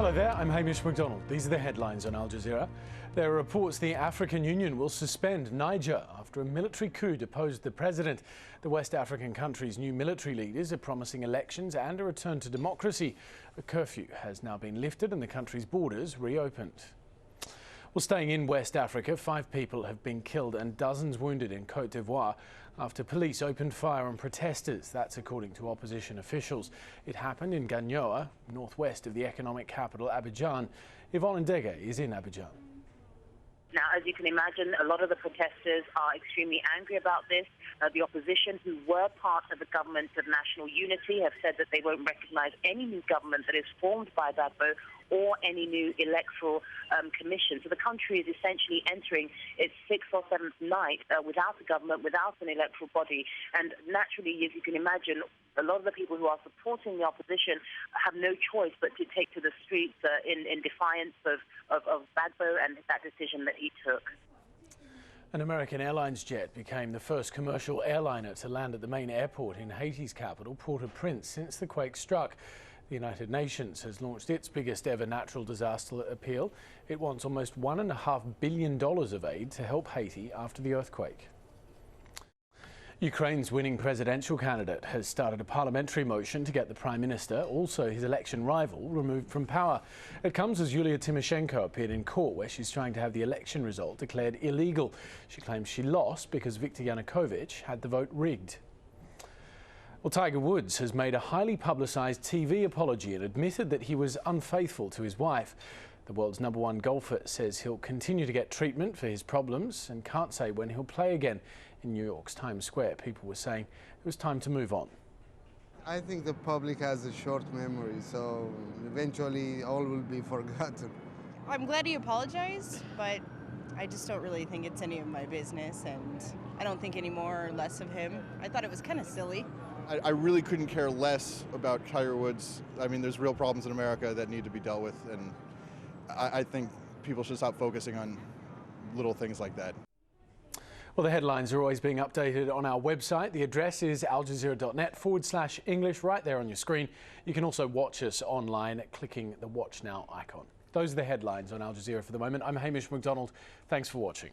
Hello there, I'm Hamish MacDonald. These are the headlines on Al Jazeera. There are reports the African Union will suspend Niger after a military coup deposed the president. The West African country's new military leaders are promising elections and a return to democracy. A curfew has now been lifted and the country's borders reopened. Well, staying in West Africa, 5 people have been killed and dozens wounded in Côte d'Ivoire after police opened fire on protesters. That's according to opposition officials. It happened in Gagnoa, northwest of the economic capital Abidjan. Yvonne Ndege is in Abidjan. Now, as you can imagine, a lot of the protesters are extremely angry about this. The opposition, who were part of the government of national unity, have said that they won't recognise any new government that is formed by Gbagbo or any new electoral commission. So the country is essentially entering its 6th or 7th night without a government, without an electoral body. And naturally, as you can imagine, a lot of the people who are supporting the opposition have no choice but to take to the streets in defiance of Gbagbo and that decision that he took. An American Airlines jet became the first commercial airliner to land at the main airport in Haiti's capital, Port-au-Prince, since the quake struck. The United Nations has launched its biggest ever natural disaster appeal. It wants almost $1.5 billion of aid to help Haiti after the earthquake. Ukraine's winning presidential candidate has started a parliamentary motion to get the Prime Minister, also his election rival, removed from power. It comes as Yulia Tymoshenko appeared in court where she's trying to have the election result declared illegal. She claims she lost because Viktor Yanukovych had the vote rigged. Well, Tiger Woods has made a highly publicised TV apology and admitted that he was unfaithful to his wife. The world's #1 golfer says he'll continue to get treatment for his problems and can't say when he'll play again. In New York's Times Square, people were saying it was time to move on. I think the public has a short memory, so eventually all will be forgotten. I'm glad he apologized, but I just don't really think it's any of my business, and I don't think any more or less of him. I thought it was kind of silly. I really couldn't care less about Tiger Woods. I mean, there's real problems in America that need to be dealt with, and I think people should stop focusing on little things like that. Well, the headlines are always being updated on our website. The address is aljazeera.net/English, right there on your screen. You can also watch us online clicking the Watch Now icon. Those are the headlines on Al Jazeera for the moment. I'm Hamish MacDonald. Thanks for watching.